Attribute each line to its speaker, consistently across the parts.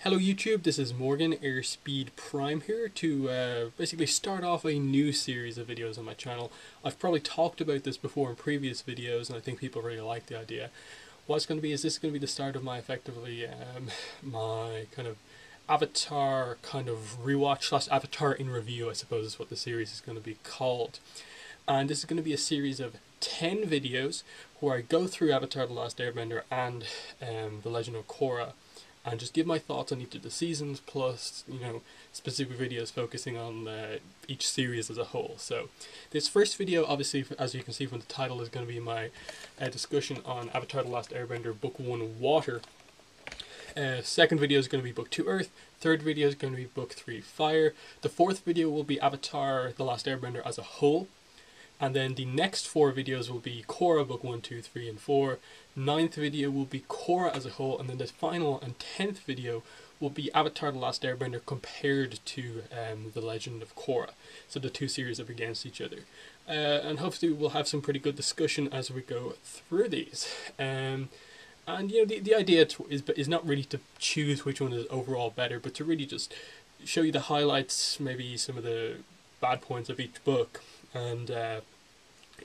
Speaker 1: Hello YouTube, this is Morgan, Airspeed Prime here to basically start off a new series of videos on my channel. I've probably talked about this before in previous videos and I think people really like the idea. What it's going to be is this is going to be the start of my effectively, my kind of Avatar kind of rewatch slash Avatar in review, I suppose is what the series is going to be called. And this is going to be a series of 10 videos where I go through Avatar The Last Airbender and The Legend of Korra and just give my thoughts on each of the seasons, plus, specific videos focusing on each series as a whole. So this first video, obviously, as you can see from the title, is going to be my discussion on Avatar The Last Airbender Book 1 Water. Second video is going to be Book 2 Earth. Third video is going to be Book 3 Fire. The fourth video will be Avatar The Last Airbender as a whole. And then the next 4 videos will be Korra, Book 1, 2, 3, and 4. Ninth video will be Korra as a whole, and then the final and 10th video will be Avatar The Last Airbender compared to The Legend of Korra. So the two series are against each other. And hopefully we'll have some pretty good discussion as we go through these. And the idea is not really to choose which one is overall better, but to really just show you the highlights, maybe some of the bad points of each book, and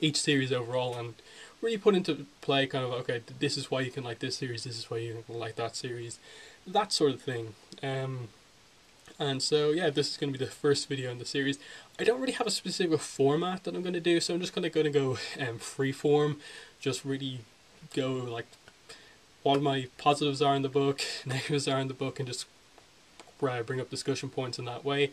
Speaker 1: each series overall, and really put into play kind of, okay, this is why you can like this series, this is why you can like that series, that sort of thing. And so yeah, this is going to be the first video in the series. I don't really have a specific format that I'm going to do, so I'm just going to go freeform, just really go like what my positives are in the book, negatives are in the book, and just bring up discussion points in that way.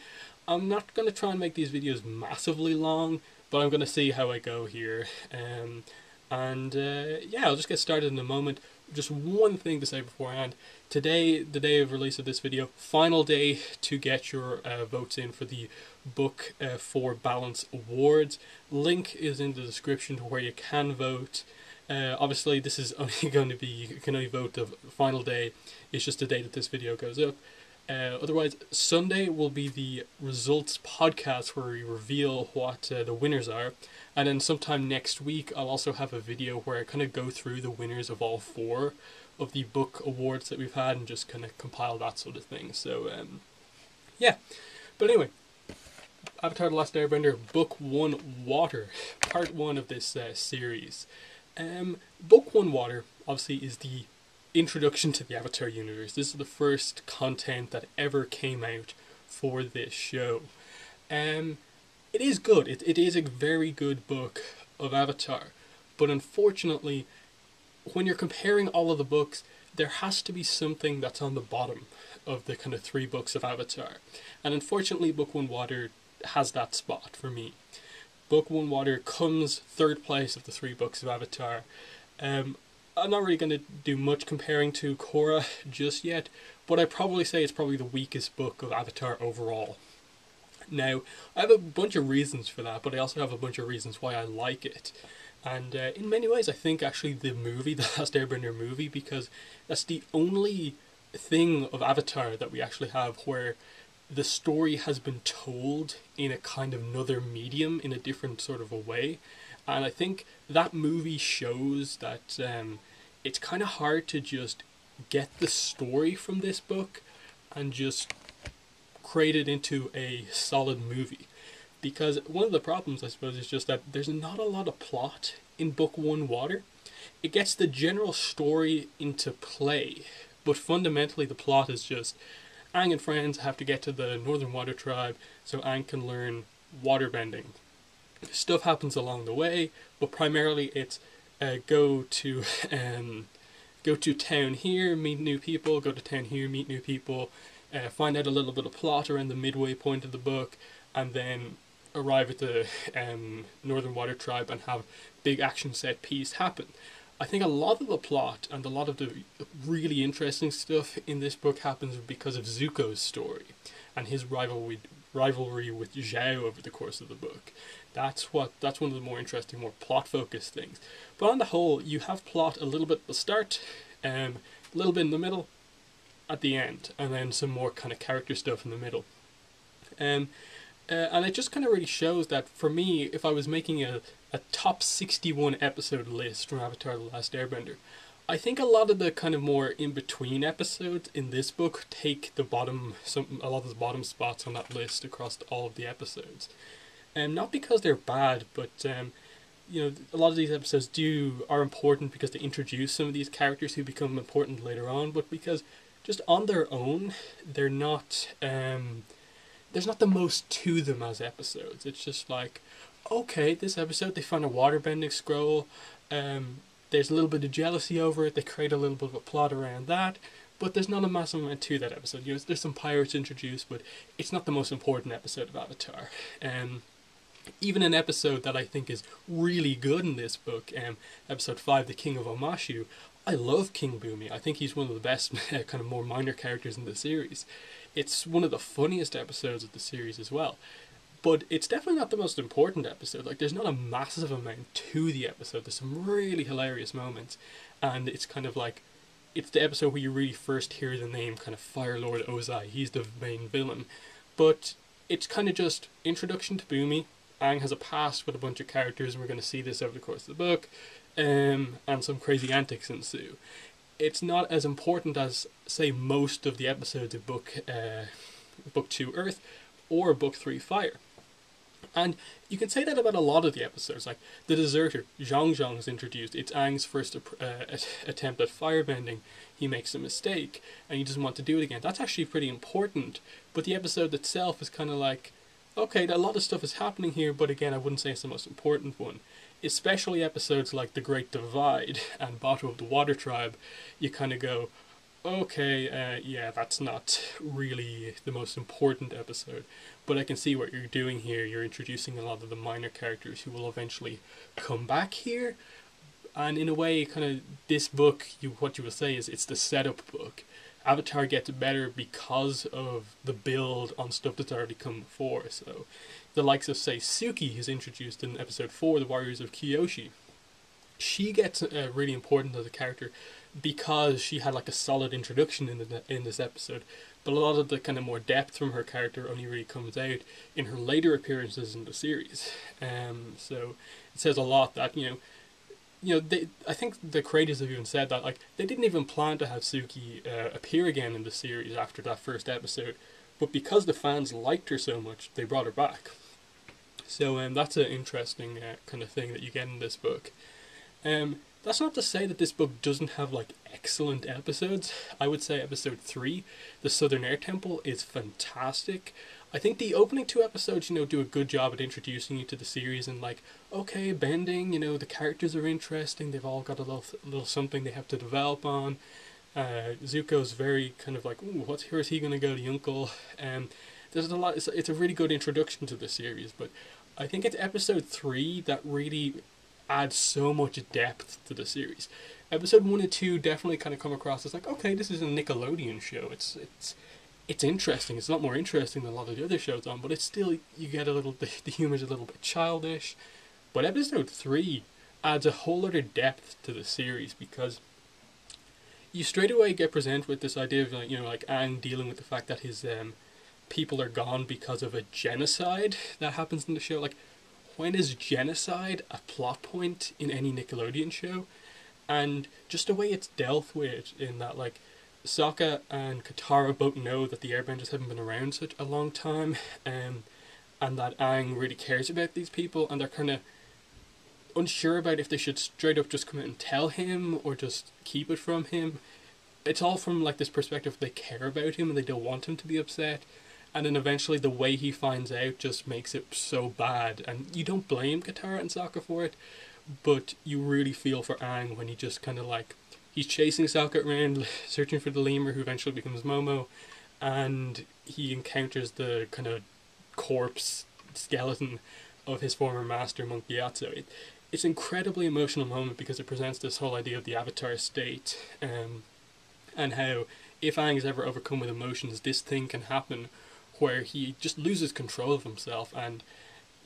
Speaker 1: I'm not going to try and make these videos massively long, but I'm going to see how I go here. Yeah, I'll just get started in a moment. Just one thing to say beforehand. Today, the day of release of this video, final day to get your votes in for the Book 4 Balance Awards. Link is in the description to where you can vote. Obviously, this is only going to be, you can only vote the final day. It's just the day that this video goes up. Otherwise, Sunday will be the results podcast where we reveal what the winners are. And then sometime next week, I'll also have a video where I kind of go through the winners of all 4 of the book awards that we've had and just kind of compile that sort of thing. So, yeah. But anyway, Avatar The Last Airbender, Book 1 Water, Part 1 of this series. Book 1 Water, obviously, is the introduction to the Avatar universe. This is the first content that ever came out for this show. It is good. It is a very good book of Avatar, but unfortunately, when you're comparing all of the books, there has to be something that's on the bottom of the kind of 3 books of Avatar, and unfortunately, Book 1 Water has that spot for me. Book 1 Water comes 3rd place of the 3 books of Avatar. I'm not really going to do much comparing to Korra just yet, but I'd probably say it's probably the weakest book of Avatar overall. Now, I have a bunch of reasons for that, but I also have a bunch of reasons why I like it. And in many ways, I think actually the movie, the Last Airbender movie, because that's the only thing of Avatar that we actually have where the story has been told in a kind of another medium, in a different sort of a way. And I think that movie shows that it's kind of hard to just get the story from this book and just create it into a solid movie. Because one of the problems, I suppose, is just that there's not a lot of plot in Book 1 Water. It gets the general story into play, but fundamentally the plot is just Aang and friends have to get to the Northern Water Tribe so Aang can learn waterbending. Stuff happens along the way, but primarily it's go to town here, meet new people, go to town here, meet new people, find out a little bit of plot around the midway point of the book, and then arrive at the Northern Water Tribe and have big action set piece happen. I think a lot of the plot and a lot of the really interesting stuff in this book happens because of Zuko's story and his rivalry with Zhao over the course of the book. That's one of the more interesting, more plot-focused things. But on the whole, you have plot a little bit at the start, a little bit in the middle, at the end, and then some more kind of character stuff in the middle. And it just kind of really shows that, for me, if I was making a top 61 episode list from Avatar The Last Airbender, I think a lot of the kind of more in-between episodes in this book take a lot of the bottom spots on that list across all of the episodes. And not because they're bad, but a lot of these episodes are important because they introduce some of these characters who become important later on, but because just on their own, they're not. There's not the most to them as episodes. It's just like, okay, this episode they find a waterbending scroll. There's a little bit of jealousy over it. They create a little bit of a plot around that, but there's not a massive amount to that episode. There's some pirates introduced, but it's not the most important episode of Avatar. Even an episode that I think is really good in this book, episode 5, The King of Omashu, I love King Bumi. I think he's one of the best kind of more minor characters in the series. It's one of the funniest episodes of the series as well. But it's definitely not the most important episode. Like, there's not a massive amount to the episode. There's some really hilarious moments. And it's kind of like, it's the episode where you really first hear the name kind of Fire Lord Ozai. He's the main villain. But it's kind of just introduction to Bumi. Aang has a past with a bunch of characters, and we're going to see this over the course of the book. And some crazy antics ensue. It's not as important as, say, most of the episodes of Book 2 Earth or Book 3 Fire. And you can say that about a lot of the episodes. Like, the Deserter, Zhang Zhang is introduced. It's Aang's first attempt at firebending. He makes a mistake, and he doesn't want to do it again. That's actually pretty important. But the episode itself is kind of like, okay, a lot of stuff is happening here, but again, I wouldn't say it's the most important one. Especially episodes like The Great Divide and Battle of the Water Tribe, you kind of go, okay, yeah, that's not really the most important episode. But I can see what you're doing here. You're introducing a lot of the minor characters who will eventually come back here. And in a way, kind of, this book, what you will say is it's the setup book. Avatar gets better because of the build on stuff that's already come before. So, the likes of, say, Suki is introduced in episode 4, The Warriors of Kyoshi. She gets really important as a character because she had like a solid introduction in this episode. But a lot of the kind of more depth from her character only really comes out in her later appearances in the series. So it says a lot that, I think the creators have even said that, like, they didn't even plan to have Suki appear again in the series after that first episode, but because the fans liked her so much, they brought her back. So that's an interesting kind of thing that you get in this book. That's not to say that this book doesn't have like excellent episodes. I would say episode 3, The Southern Air Temple, is fantastic. I think the opening 2 episodes, do a good job at introducing you to the series and like, okay, bending, the characters are interesting, they've all got a little something they have to develop on. Zuko's very kind of like, ooh, where is he going to go, the uncle? There's a lot, it's a really good introduction to the series, but I think it's episode 3 that really adds so much depth to the series. Episode 1 and 2 definitely kind of come across as like, okay, this is a Nickelodeon show. It's interesting. It's a lot more interesting than a lot of the other shows on, but it's still, you get the humor's a little bit childish. But episode 3 adds a whole other depth to the series because you straight away get presented with this idea of like Aang dealing with the fact that his people are gone because of a genocide that happens in the show. Like, when is genocide a plot point in any Nickelodeon show? And just the way it's dealt with in that, like, Sokka and Katara both know that the Airbenders haven't been around such a long time, and that Aang really cares about these people, and they're kind of unsure about if they should straight up just come out and tell him or just keep it from him. It's all from like this perspective they care about him and they don't want him to be upset. And then eventually the way he finds out just makes it so bad. And you don't blame Katara and Sokka for it, but you really feel for Aang when he just kind of like, he's chasing Sokka around, searching for the lemur who eventually becomes Momo, and he encounters the kind of corpse skeleton of his former master, Monk Gyatso. It's an incredibly emotional moment because it presents this whole idea of the Avatar state, and how if Aang is ever overcome with emotions, this thing can happen where he just loses control of himself, and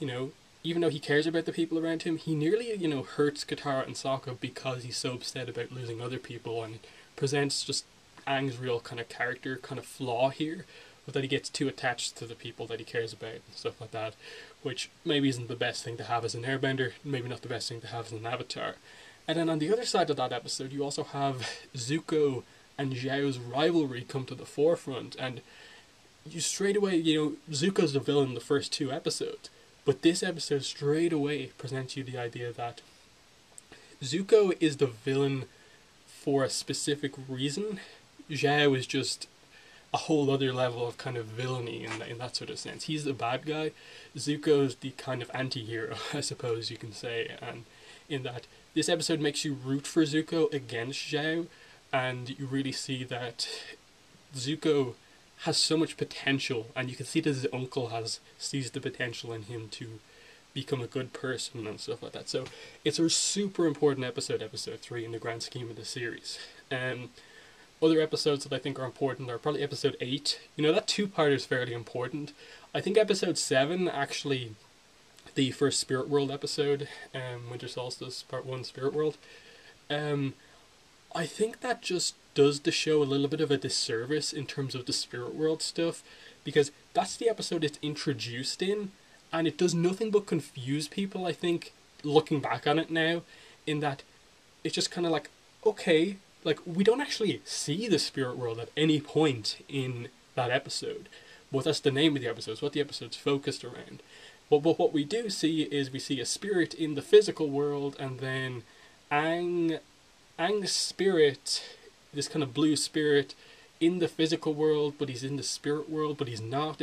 Speaker 1: even though he cares about the people around him, he nearly hurts Katara and Sokka because he's so upset about losing other people, and presents just Aang's real kind of character kind of flaw here, with that he gets too attached to the people that he cares about and stuff like that, which maybe isn't the best thing to have as an airbender, maybe not the best thing to have as an avatar. And then on the other side of that episode, you also have Zuko and Zhao's rivalry come to the forefront, and you straight away, Zuko's the villain in the first two episodes, but this episode straight away presents you the idea that Zuko is the villain for a specific reason. Zhao is just a whole other level of kind of villainy in that sort of sense. He's the bad guy. Zuko's the kind of anti-hero, I suppose you can say, and in that this episode makes you root for Zuko against Zhao, and you really see that Zuko has so much potential, and you can see that his uncle sees the potential in him to become a good person and stuff like that. So it's a super important episode 3 in the grand scheme of the series. Other episodes that I think are important are probably episode 8. That two-parter is fairly important. I think episode 7, actually, the first Spirit World episode, Winter Solstice Part 1 Spirit World, I think that just does the show a little bit of a disservice in terms of the Spirit World stuff, because that's the episode it's introduced in, and it does nothing but confuse people, I think, looking back on it now, in that it's just kind of like, okay, like, we don't actually see the Spirit World at any point in that episode, but that's the name of the episode, it's what the episode's focused around. But what we do see is we see a spirit in the physical world, and then Aang's spirit, this kind of blue spirit, in the physical world, but he's in the spirit world, but he's not.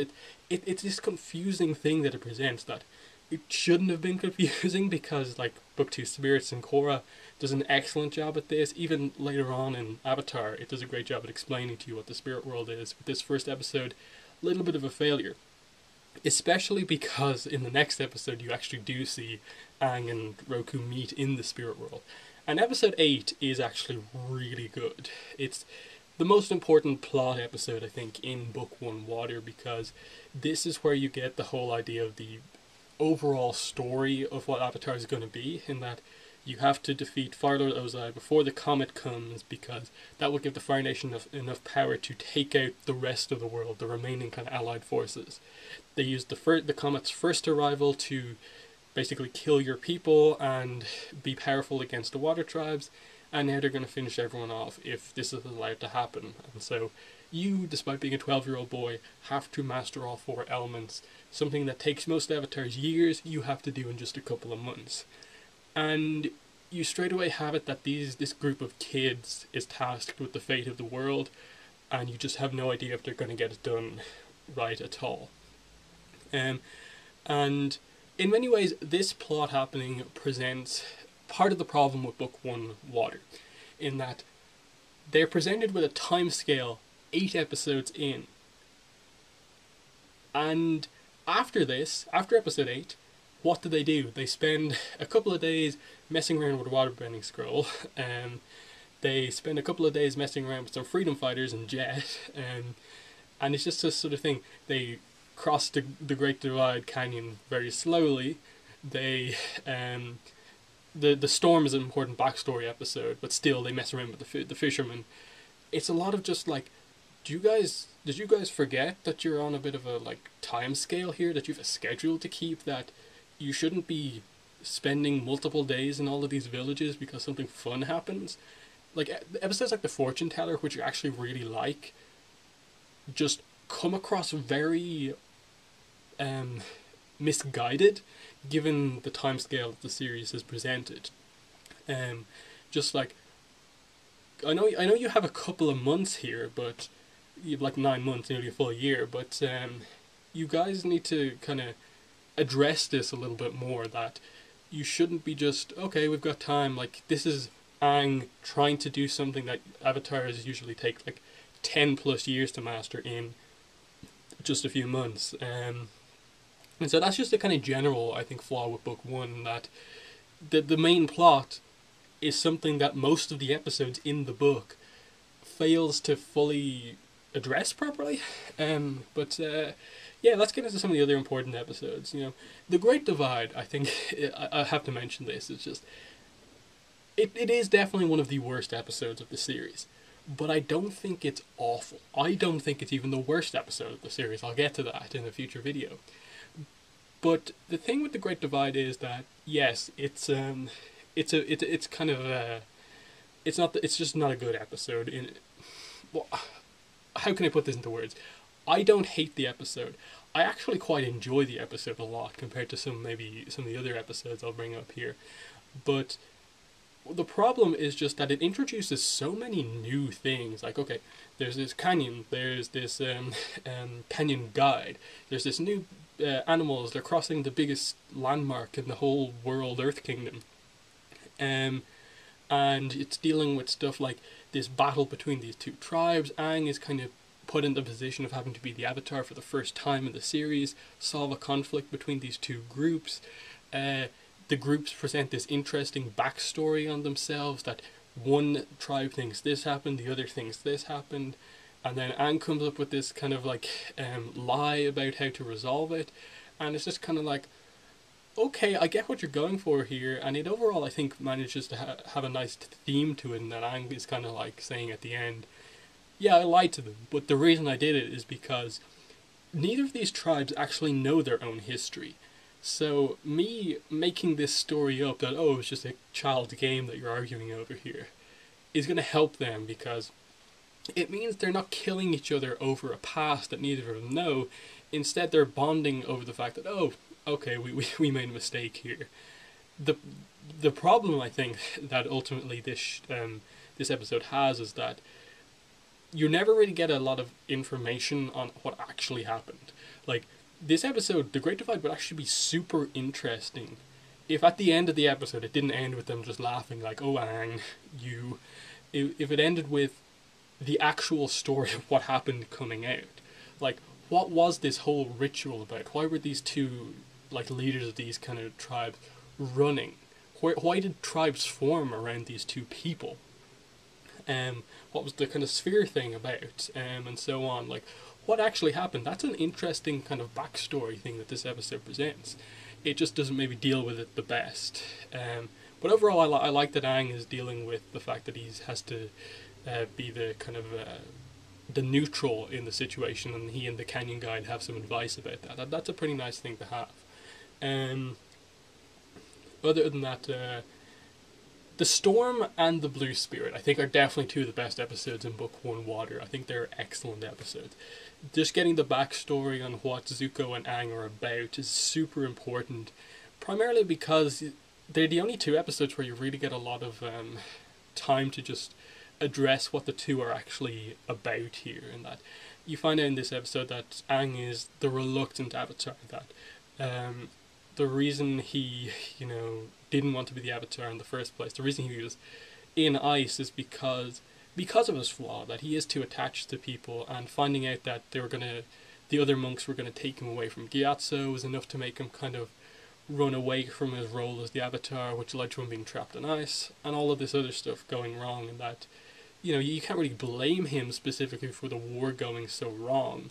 Speaker 1: It's this confusing thing that it presents that it shouldn't have been confusing, because like Book 2 Spirits and Korra does an excellent job at this. Even later on in Avatar, it does a great job at explaining to you what the spirit world is. With this first episode, a little bit of a failure. Especially because in the next episode you actually do see Aang and Roku meet in the spirit world. And episode 8 is actually really good. It's the most important plot episode, I think, in Book 1 Water, because this is where you get the whole idea of the overall story of what Avatar is going to be, in that you have to defeat Fire Lord Ozai before the comet comes, because that will give the Fire Nation enough power to take out the rest of the world, the remaining kind of allied forces. They used the comet's first arrival to basically kill your people and be powerful against the water tribes, and now they're going to finish everyone off if this is allowed to happen. And so you, despite being a 12-year-old boy, have to master all 4 elements. Something that takes most avatars years, you have to do in just a couple of months. And you straight away have it that this group of kids is tasked with the fate of the world, and you just have no idea if they're going to get it done right at all. And in many ways, this plot happening presents part of the problem with Book 1 Water, in that they're presented with a time scale 8 episodes in. And after episode 8, what do? They spend a couple of days messing around with a waterbending scroll, they spend a couple of days messing around with some freedom fighters and Jet, and it's just this sort of thing. They cross the Great Divide Canyon very slowly. They the storm is an important backstory episode, but still they mess around with the fishermen. It's a lot of just like, did you guys forget that you're on a bit of a like time scale here, that you have a schedule to keep, that you shouldn't be spending multiple days in all of these villages because something fun happens? Like, episodes like The Fortune Teller, which you actually really like, just come across very misguided, given the timescale that the series has presented. Just like, I know you have a couple of months here, but you have like 9 months, nearly a full year, but you guys need to kind of address this a little bit more, that you shouldn't be just, okay, we've got time. Like, this is Aang trying to do something that avatars usually take like 10 plus years to master in just a few months. And so that's just a kind of general, I think, flaw with Book 1, that the main plot is something that most of the episodes in the book fails to fully address properly. But yeah, let's get into some of the other important episodes. The Great Divide, I think, I have to mention this, it's just, it is definitely one of the worst episodes of the series, but I don't think it's awful. I don't think it's even the worst episode of the series. I'll get to that in a future video. But the thing with The Great Divide is that, yes, it's it's kind of it's just not a good episode. Well, how can I put this into words? I don't hate the episode. I actually quite enjoy the episode a lot compared to maybe some of the other episodes I'll bring up here. But the problem is just that it introduces so many new things. Like, okay, there's this canyon, there's this canyon guide, there's this new animals, they're crossing the biggest landmark in the whole world, Earth Kingdom. And it's dealing with stuff like this battle between these two tribes. Aang is kind of put in the position of having to be the Avatar for the first time in the series, solve a conflict between these two groups. The groups present this interesting backstory on themselves, that one tribe thinks this happened, the other thinks this happened, and then Aang comes up with this kind of like lie about how to resolve it, and it's just kind of like, okay, I get what you're going for here, and it overall I think manages to have a nice theme to it, and that Aang is kind of like saying at the end, yeah, I lied to them, but the reason I did it is because neither of these tribes actually know their own history. So me making this story up that, oh, it's just a child's game that you're arguing over here, is going to help them, because it means they're not killing each other over a past that neither of them know. Instead, they're bonding over the fact that, oh, okay, we made a mistake here. The problem, I think, that ultimately this episode has is that you never really get a lot of information on what actually happened. Like, this episode, The Great Divide, would actually be super interesting if at the end of the episode it didn't end with them just laughing like, oh, Aang, you... If it ended with the actual story of what happened coming out. Like, what was this whole ritual about? Why were these two, like, leaders of these kind of tribes running? Why did tribes form around these two people? What was the kind of sphere thing about? And so on. Like, what actually happened? That's an interesting kind of backstory thing that this episode presents. It just doesn't maybe deal with it the best. But overall, I like that Aang is dealing with the fact that he has to be the kind of the neutral in the situation, and he and the Canyon Guide have some advice about that. That's a pretty nice thing to have. Other than that, The Storm and the Blue Spirit, I think, are definitely two of the best episodes in Book 1 Water. I think they're excellent episodes. Just getting the backstory on what Zuko and Aang are about is super important, primarily because they're the only two episodes where you really get a lot of time to just address what the two are actually about here, and that you find out in this episode that Aang is the reluctant Avatar, that the reason he, didn't want to be the Avatar in the first place, the reason he was in ice is because of his flaw, that he is too attached to people, and finding out that the other monks were gonna take him away from Gyatso was enough to make him kind of run away from his role as the Avatar, which led to him being trapped in ice, and all of this other stuff going wrong, and that, you can't really blame him specifically for the war going so wrong,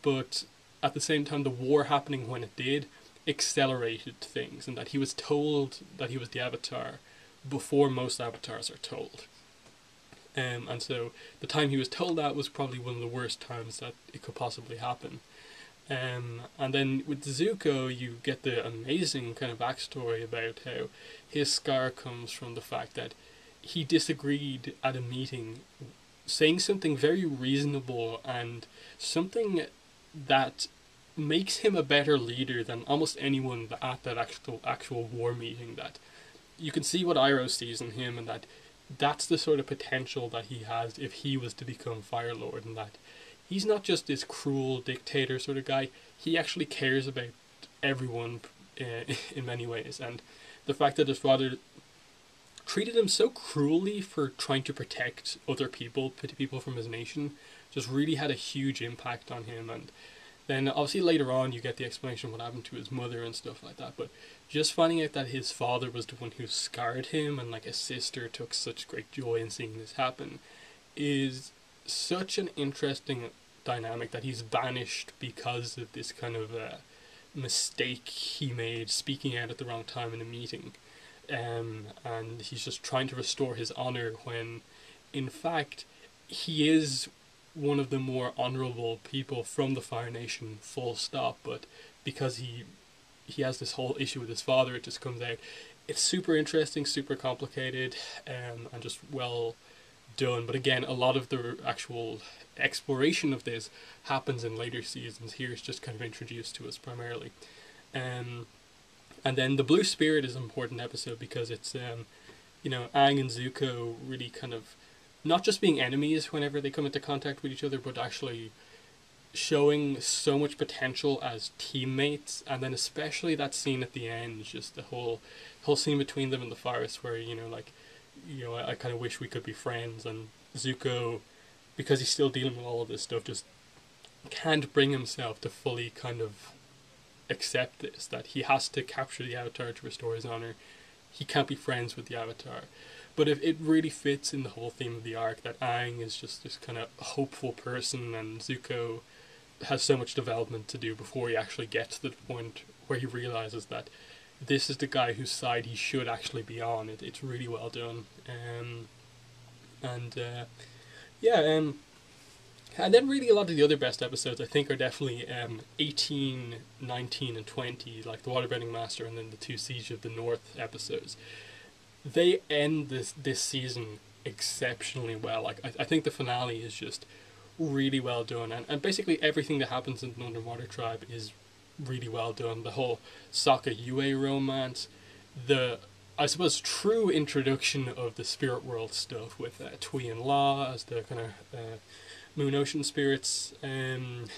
Speaker 1: but at the same time, the war happening when it did accelerated things, and that he was told that he was the Avatar before most Avatars are told. And so the time he was told that was probably one of the worst times that it could possibly happen. And then with Zuko, you get the amazing kind of backstory about how his scar comes from the fact that he disagreed at a meeting, saying something very reasonable and something that makes him a better leader than almost anyone at that actual war meeting. That you can see what Iroh sees in him, and that's the sort of potential that he has if he was to become Fire Lord, and that he's not just this cruel dictator sort of guy. He actually cares about everyone in many ways, and the fact that his father treated him so cruelly for trying to protect other people from his nation just really had a huge impact on him. And then obviously later on you get the explanation of what happened to his mother and stuff like that, but just finding out that his father was the one who scarred him, and like his sister took such great joy in seeing this happen, is such an interesting dynamic, that he's banished because of this kind of mistake he made speaking out at the wrong time in a meeting. And he's just trying to restore his honor when in fact he is one of the more honorable people from the Fire Nation, full stop, but because he has this whole issue with his father, it just comes out. it's super interesting, super complicated, and just well done. But again, a lot of the actual exploration of this happens in later seasons. Here it's just kind of introduced to us primarily. Um, and then the Blue Spirit is an important episode because it's Aang and Zuko really kind of not just being enemies whenever they come into contact with each other, but actually showing so much potential as teammates. And then especially that scene at the end, just the whole scene between them in the forest where I kind of wish we could be friends, and Zuko, because he's still dealing with all of this stuff, just can't bring himself to fully kind of accept this, that he has to capture the Avatar to restore his honor. He can't be friends with the Avatar. But if it really fits in the whole theme of the arc, that Aang is just this kind of hopeful person, and Zuko has so much development to do before he actually gets to the point where he realizes that this is the guy whose side he should actually be on. It's really well done. And yeah, and then really a lot of the other best episodes I think are definitely 18, 19, and 20, like the Waterbending Master and then the two Siege of the North episodes. They end this season exceptionally well. Like I think the finale is just really well done, and basically everything that happens in the Northern Water Tribe is really well done. The whole Sokka Yue romance, the I suppose true introduction of the spirit world stuff with Tui and La as the kind of Moon Ocean spirits, and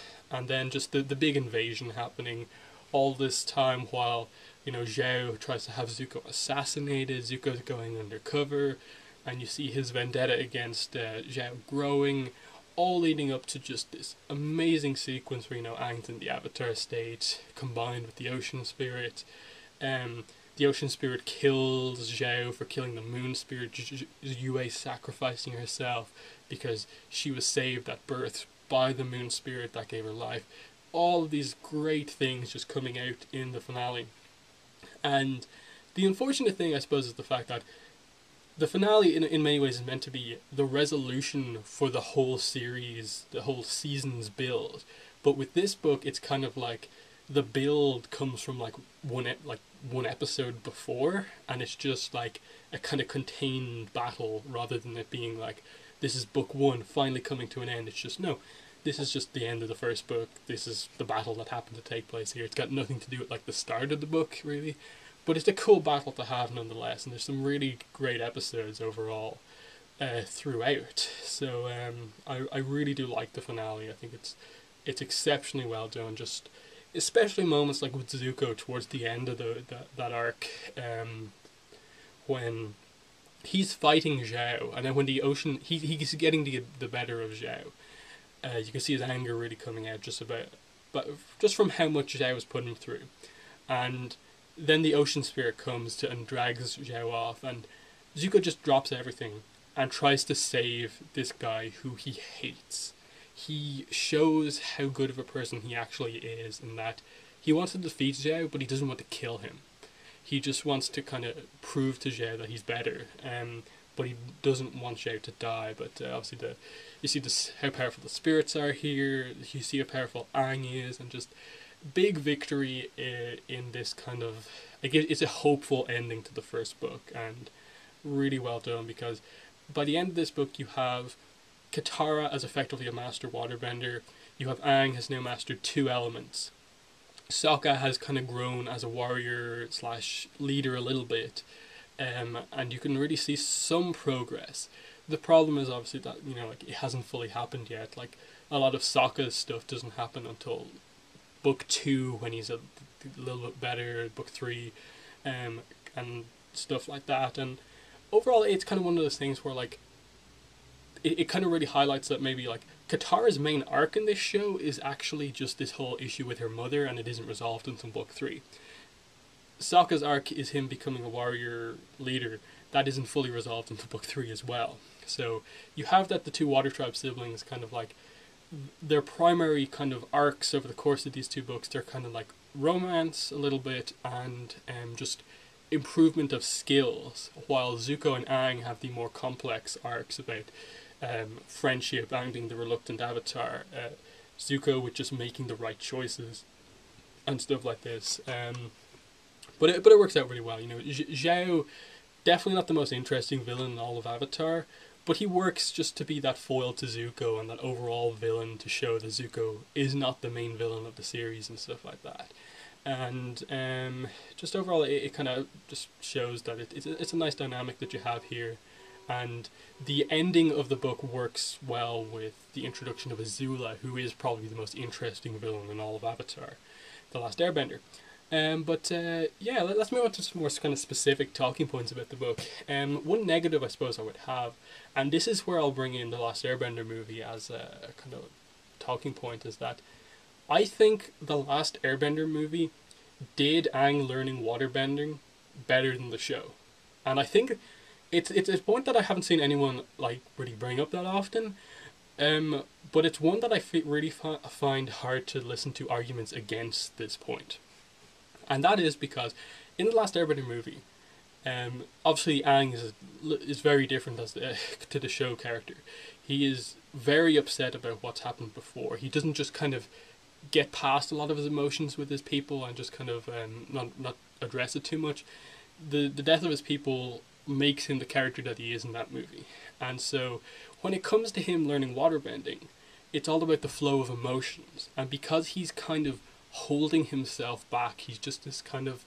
Speaker 1: then just the big invasion happening all this time while Zhao tries to have Zuko assassinated. Zuko's going undercover, and you see his vendetta against Zhao growing, all leading up to just this amazing sequence where Aang's in the Avatar state combined with the Ocean Spirit. The Ocean Spirit kills Zhao for killing the Moon Spirit, Yue sacrificing herself because she was saved at birth by the Moon Spirit that gave her life. All of these great things just coming out in the finale. And the unfortunate thing, I suppose, is the fact that the finale in many ways is meant to be the resolution for the whole series, the whole season's build. But with this book, it's kind of like the build comes from one episode before, and it's just like a kind of contained battle rather than it being like, this is book one finally coming to an end. It's just, no, this is just the end of the first book. This is the battle that happened to take place here. It's got nothing to do with the start of the book, really. But it's a cool battle to have nonetheless, and there's some really great episodes overall throughout. So I really do like the finale. I think it's exceptionally well done. Just especially moments like with Zuko towards the end of that arc, when he's fighting Zhao, and then when the ocean he's getting the better of Zhao. You can see his anger really coming out just from how much Zhao was putting him through, and then the Ocean Spirit comes and drags Zhao off, and Zuko just drops everything and tries to save this guy who he hates. He shows how good of a person he actually is, in that he wants to defeat Zhao, but he doesn't want to kill him. He just wants to kind of prove to Zhao that he's better, but he doesn't want Zhao to die. But obviously you see how powerful the spirits are here, you see how powerful Aang is, and just big victory in this kind of, it's a hopeful ending to the first book, and really well done, because by the end of this book you have Katara as effectively a master waterbender, you have Aang has now mastered 2 elements, Sokka has kind of grown as a warrior / leader a little bit, and you can really see some progress. The problem is obviously that it hasn't fully happened yet. A lot of Sokka's stuff doesn't happen until book 2, when he's a little bit better, book 3, and stuff like that. And overall, it's kind of one of those things where it kind of really highlights that maybe Katara's main arc in this show is actually just this whole issue with her mother, and it isn't resolved until book 3. Sokka's arc is him becoming a warrior leader. That isn't fully resolved until book 3 as well. So you have that the 2 Water Tribe siblings kind of their primary kind of arcs over the course of these 2 books, they're kind of romance a little bit, and just improvement of skills, while Zuko and Aang have the more complex arcs about friendship, Aang being the reluctant avatar, Zuko with just making the right choices and stuff like this. But it works out really well. You know, Zhao, definitely not the most interesting villain in all of Avatar, but he works just to be that foil to Zuko and that overall villain to show that Zuko is not the main villain of the series and stuff like that. And just overall, it kind of just shows that it's a nice dynamic that you have here. And the ending of the book works well with the introduction of Azula, who is probably the most interesting villain in all of Avatar, The Last Airbender. Yeah, let's move on to some more kind of specific talking points about the book. One negative I suppose I would have, and this is where I'll bring in The Last Airbender movie as a kind of talking point, is that I think The Last Airbender movie did Aang learning waterbending better than the show. And I think it's a point that I haven't seen anyone like really bring up that often. But it's one that I really find hard to listen to arguments against this point. And that is because in The Last Airbender movie, obviously Aang is very different as to the show character. He is very upset about what's happened before. He doesn't just kind of get past a lot of his emotions with his people and just kind of not address it too much. The death of his people makes him the character that he is in that movie. And so when it comes to him learning waterbending, it's all about the flow of emotions. And because he's kind of holding himself back, he's just this kind of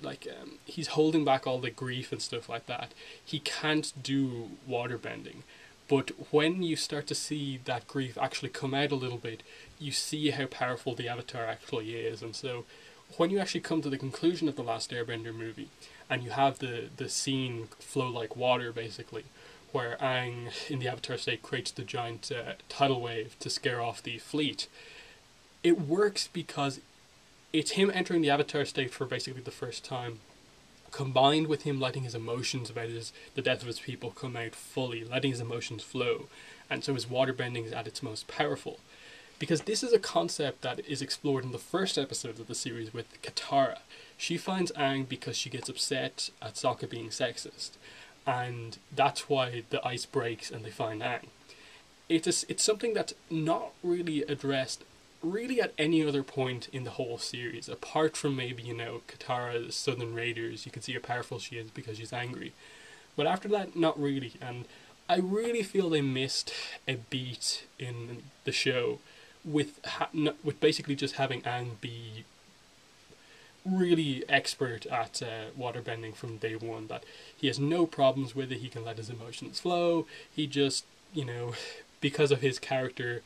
Speaker 1: like he's holding back all the grief and stuff like that. He can't do waterbending. But when you start to see that grief actually come out a little bit, you see how powerful the Avatar actually is. And so when you actually come to the conclusion of The Last Airbender movie, and you have the scene flow like water, basically, where Aang, in the Avatar state, creates the giant tidal wave to scare off the fleet, it works because it's him entering the Avatar state for basically the first time, combined with him letting his emotions about the death of his people come out fully, letting his emotions flow, and so his waterbending is at its most powerful. Because this is a concept that is explored in the first episode of the series with Katara. She finds Aang because she gets upset at Sokka being sexist, and that's why the ice breaks and they find Aang. It's something that's not really addressed really at any other point in the whole series, apart from maybe, you know, Katara's Southern Raiders. You can see how powerful she is because she's angry. But after that, not really. And I really feel they missed a beat in the show with basically just having Aang be really expert at waterbending from day one, that he has no problems with it, he can let his emotions flow, he just, you know, because of his character,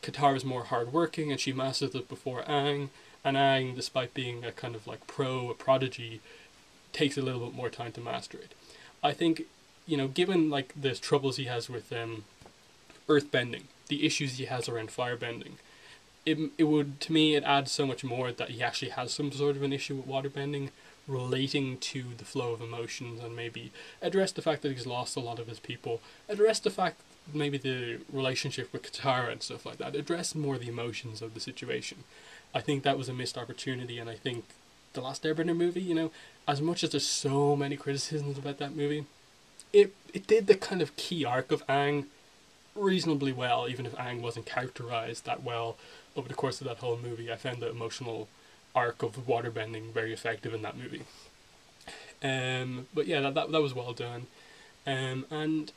Speaker 1: Katara's more hardworking and she masters it before Aang, and Aang, despite being a kind of like a prodigy, takes a little bit more time to master it. I think, you know, given like the troubles he has with earthbending, the issues he has around firebending, it would, to me, it adds so much more that he actually has some sort of an issue with waterbending relating to the flow of emotions, and maybe address the fact that he's lost a lot of his people, address the fact maybe the relationship with Katara and stuff like that, address more the emotions of the situation. I think that was a missed opportunity, and I think The Last Airbender movie, you know, as much as there's so many criticisms about that movie, it did the kind of key arc of Aang reasonably well, even if Aang wasn't characterized that well over the course of that whole movie. I found the emotional arc of waterbending very effective in that movie. But yeah, that was well done. And,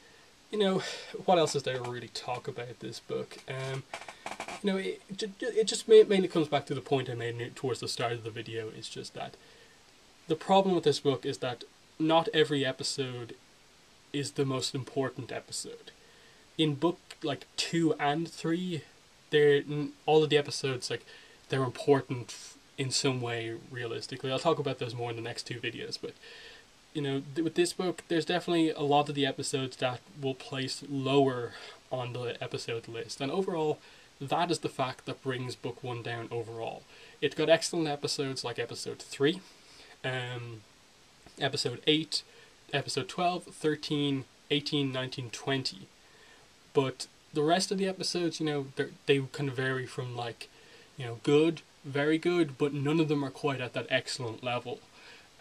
Speaker 1: you know, what else is there to really talk about this book? You know, it just mainly comes back to the point I made towards the start of the video. It's just that the problem with this book is that not every episode is the most important episode. In book like 2 and 3, all of the episodes, like, they're important in some way realistically. I'll talk about those more in the next 2 videos, but you know, with this book, there's definitely a lot of the episodes that will place lower on the episode list, and overall, that is the fact that brings book 1 down overall. It's got excellent episodes like episode 3, episode 8, episode 12, 13, 18, 19, 20, but the rest of the episodes, you know, they kind of vary from, like, you know, good, very good, but none of them are quite at that excellent level.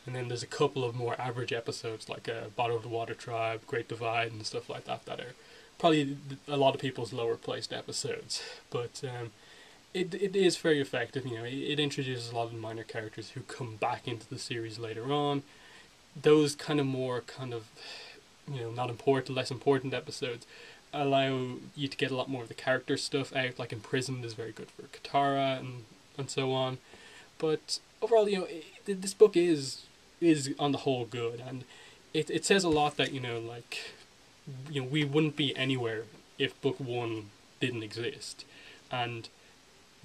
Speaker 1: And then there's a couple of more average episodes, like Bottom of the Water Tribe, Great Divide, and stuff like that, that are probably a lot of people's lower placed episodes. But it is very effective. You know, it introduces a lot of minor characters who come back into the series later on. Those kind of more kind of, you know, not important, less important episodes allow you to get a lot more of the character stuff out. Like Imprisoned is very good for Katara and so on. But overall, you know, this book is on the whole good, and it says a lot that, you know, like, you know, we wouldn't be anywhere if book one didn't exist. And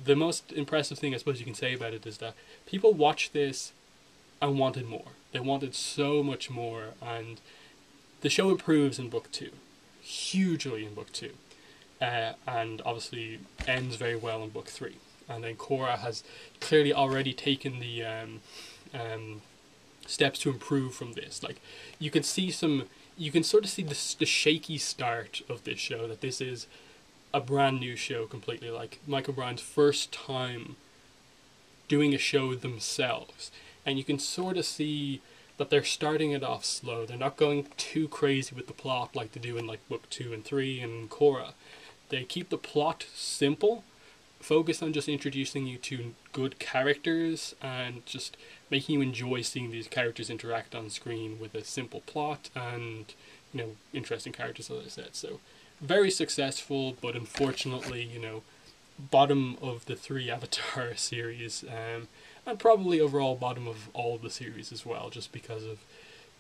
Speaker 1: the most impressive thing I suppose you can say about it is that people watched this and wanted more. They wanted so much more, and the show improves in book two, hugely in book two, and obviously ends very well in book three. And then Korra has clearly already taken the steps to improve from this. Like, you can sort of see the shaky start of this show, that this is a brand new show completely. Like, Mike O'Brien's first time doing a show themselves. And you can sort of see that they're starting it off slow. They're not going too crazy with the plot like they do in like book 2 and 3 and Korra. They keep the plot simple, focus on just introducing you to good characters and just making you enjoy seeing these characters interact on screen with a simple plot and, you know, interesting characters, as I said. So very successful, but unfortunately, you know, bottom of the 3 Avatar series, and probably overall bottom of all of the series as well, just because of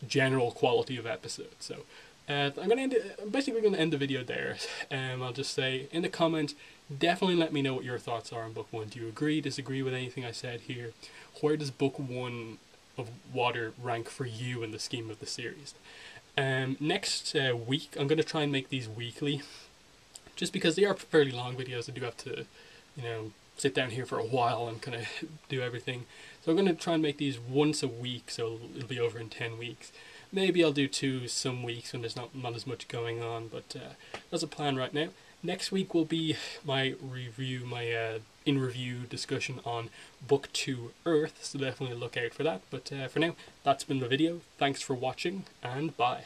Speaker 1: general quality of episodes. So I'm basically going to end the video there. I'll just say in the comments, definitely let me know what your thoughts are on book 1. Do you agree, disagree with anything I said here? Where does book 1 of Water rank for you in the scheme of the series? Next week, I'm going to try and make these weekly, just because they are fairly long videos. I do have to, you know, sit down here for a while and kind of do everything. So I'm going to try and make these once a week, so it'll be over in 10 weeks. Maybe I'll do 2 some weeks when there's not as much going on, but that's a plan right now. Next week will be my review, in review discussion on book 2 Earth, so definitely look out for that. But for now, that's been the video. Thanks for watching, and bye.